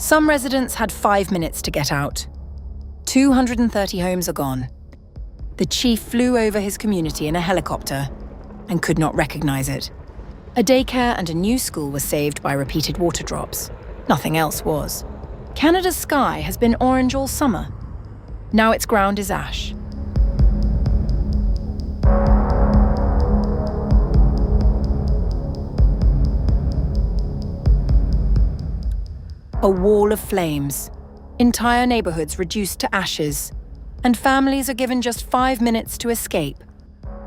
Some residents had 5 minutes to get out. 230 homes are gone. The chief flew over his community in a helicopter and could not recognize it. A daycare and a new school were saved by repeated water drops. Nothing else was. Canada's sky has been orange all summer. Now its ground is ash. A wall of flames. Entire neighborhoods reduced to ashes, and families are given just 5 minutes to escape.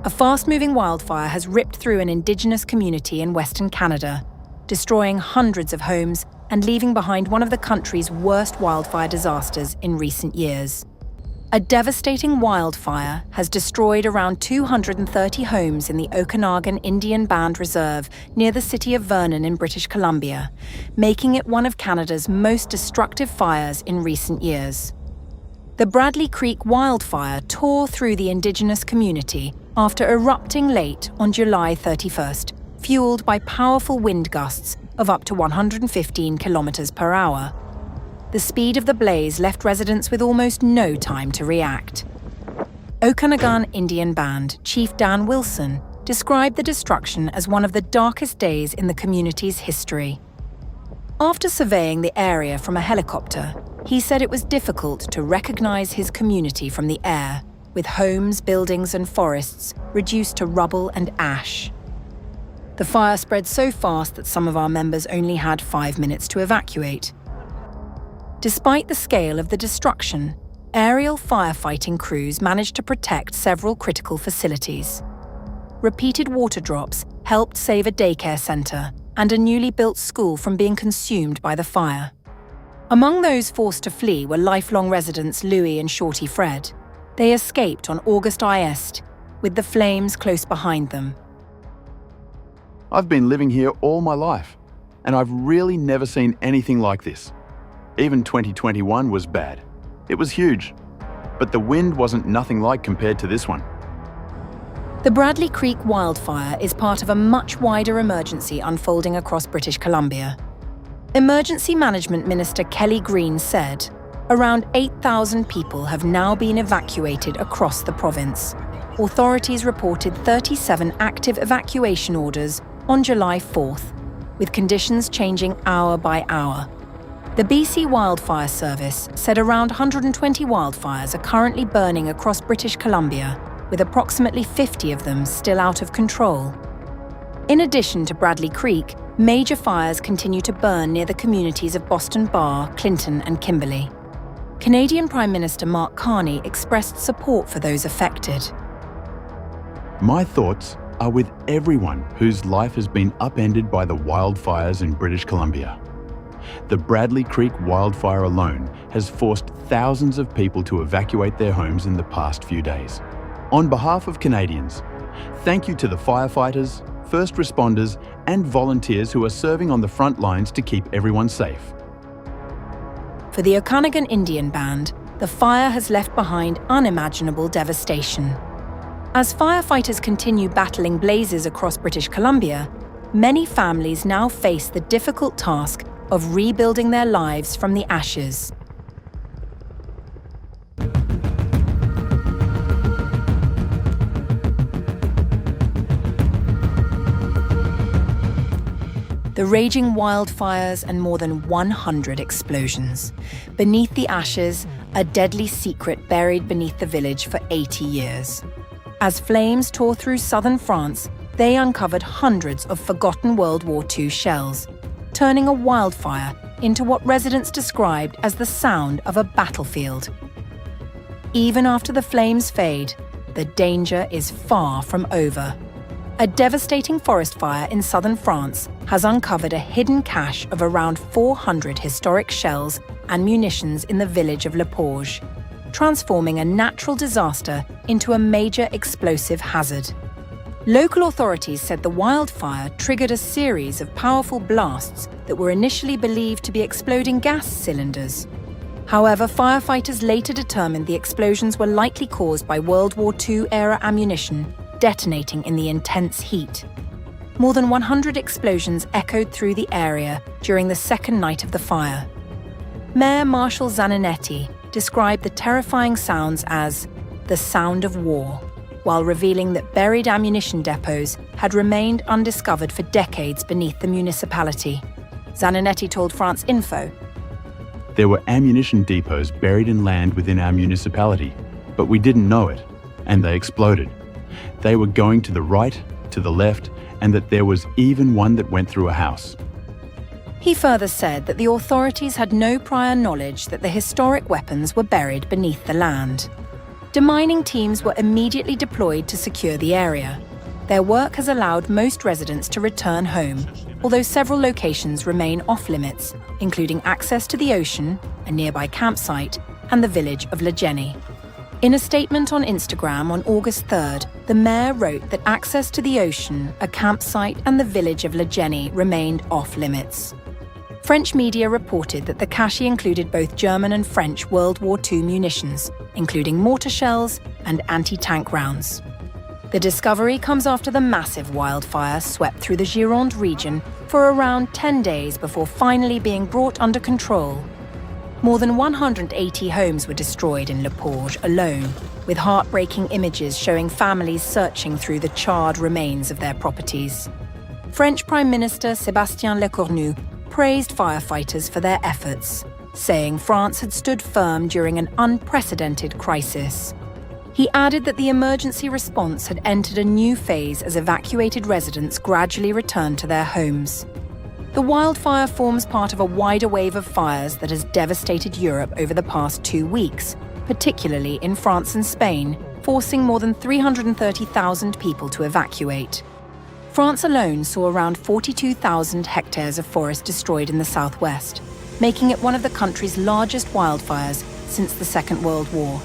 A fast-moving wildfire has ripped through an Indigenous community in Western Canada, destroying hundreds of homes and leaving behind one of the country's worst wildfire disasters in recent years. A devastating wildfire has destroyed around 230 homes in the Okanagan Indian Band Reserve near the city of Vernon in British Columbia, making it one of Canada's most destructive fires in recent years. The Bradley Creek wildfire tore through the Indigenous community after erupting late on July 31st, fueled by powerful wind gusts of up to 115 kilometers per hour. The speed of the blaze left residents with almost no time to react. Okanagan Indian Band Chief Dan Wilson described the destruction as one of the darkest days in the community's history. After surveying the area from a helicopter, he said it was difficult to recognize his community from the air, with homes, buildings and forests reduced to rubble and ash. The fire spread so fast that some of our members only had 5 minutes to evacuate. Despite the scale of the destruction, aerial firefighting crews managed to protect several critical facilities. Repeated water drops helped save a daycare centre and a newly built school from being consumed by the fire. Among those forced to flee were lifelong residents Louis and Shorty Fred. They escaped on August IST, with the flames close behind them. I've been living here all my life, and I've really never seen anything like this. Even 2021 was bad. It was huge, but the wind wasn't nothing like compared to this one. The Bradley Creek wildfire is part of a much wider emergency unfolding across British Columbia. Emergency Management Minister Kelly Green said, around 8,000 people have now been evacuated across the province. Authorities reported 37 active evacuation orders on July 4th, with conditions changing hour by hour. The BC Wildfire Service said around 120 wildfires are currently burning across British Columbia, with approximately 50 of them still out of control. In addition to Bradley Creek, major fires continue to burn near the communities of Boston Bar, Clinton and Kimberley. Canadian Prime Minister Mark Carney expressed support for those affected. My thoughts are with everyone whose life has been upended by the wildfires in British Columbia. The Bradley Creek wildfire alone has forced thousands of people to evacuate their homes in the past few days. On behalf of Canadians, thank you to the firefighters, first responders and volunteers who are serving on the front lines to keep everyone safe. For the Okanagan Indian Band, the fire has left behind unimaginable devastation. As firefighters continue battling blazes across British Columbia, many families now face the difficult task of rebuilding their lives from the ashes. The raging wildfires and more than 100 explosions. Beneath the ashes, a deadly secret buried beneath the village for 80 years. As flames tore through southern France, they uncovered hundreds of forgotten World War II shells, turning a wildfire into what residents described as the sound of a battlefield. Even after the flames fade, the danger is far from over. A devastating forest fire in southern France has uncovered a hidden cache of around 400 historic shells and munitions in the village of Le Porge, transforming a natural disaster into a major explosive hazard. Local authorities said the wildfire triggered a series of powerful blasts that were initially believed to be exploding gas cylinders. However, firefighters later determined the explosions were likely caused by World War II-era ammunition detonating in the intense heat. More than 100 explosions echoed through the area during the second night of the fire. Mayor Marshall Zananetti described the terrifying sounds as the sound of war, while revealing that buried ammunition depots had remained undiscovered for decades beneath the municipality. Zananetti told France Info, "There were ammunition depots buried in land within our municipality, but we didn't know it, and they exploded. They were going to the right, to the left, and that there was even one that went through a house." He further said that the authorities had no prior knowledge that the historic weapons were buried beneath the land. Demining teams were immediately deployed to secure the area. Their work has allowed most residents to return home, although several locations remain off-limits, including access to the ocean, a nearby campsite, and the village of Legeni. In a statement on Instagram on August 3rd, the mayor wrote that access to the ocean, a campsite, and the village of Legeni remained off-limits. French media reported that the cache included both German and French World War II munitions, including mortar shells and anti-tank rounds. The discovery comes after the massive wildfire swept through the Gironde region for around 10 days before finally being brought under control. More than 180 homes were destroyed in Le Porge alone, with heartbreaking images showing families searching through the charred remains of their properties. French Prime Minister Sébastien Lecornu praised firefighters for their efforts, saying France had stood firm during an unprecedented crisis. He added that the emergency response had entered a new phase as evacuated residents gradually returned to their homes. The wildfire forms part of a wider wave of fires that has devastated Europe over the past 2 weeks, particularly in France and Spain, forcing more than 330,000 people to evacuate. France alone saw around 42,000 hectares of forest destroyed in the southwest, making it one of the country's largest wildfires since the Second World War.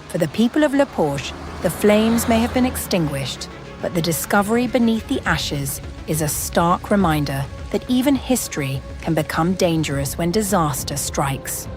For the people of Le Porge, the flames may have been extinguished, but the discovery beneath the ashes is a stark reminder that even history can become dangerous when disaster strikes.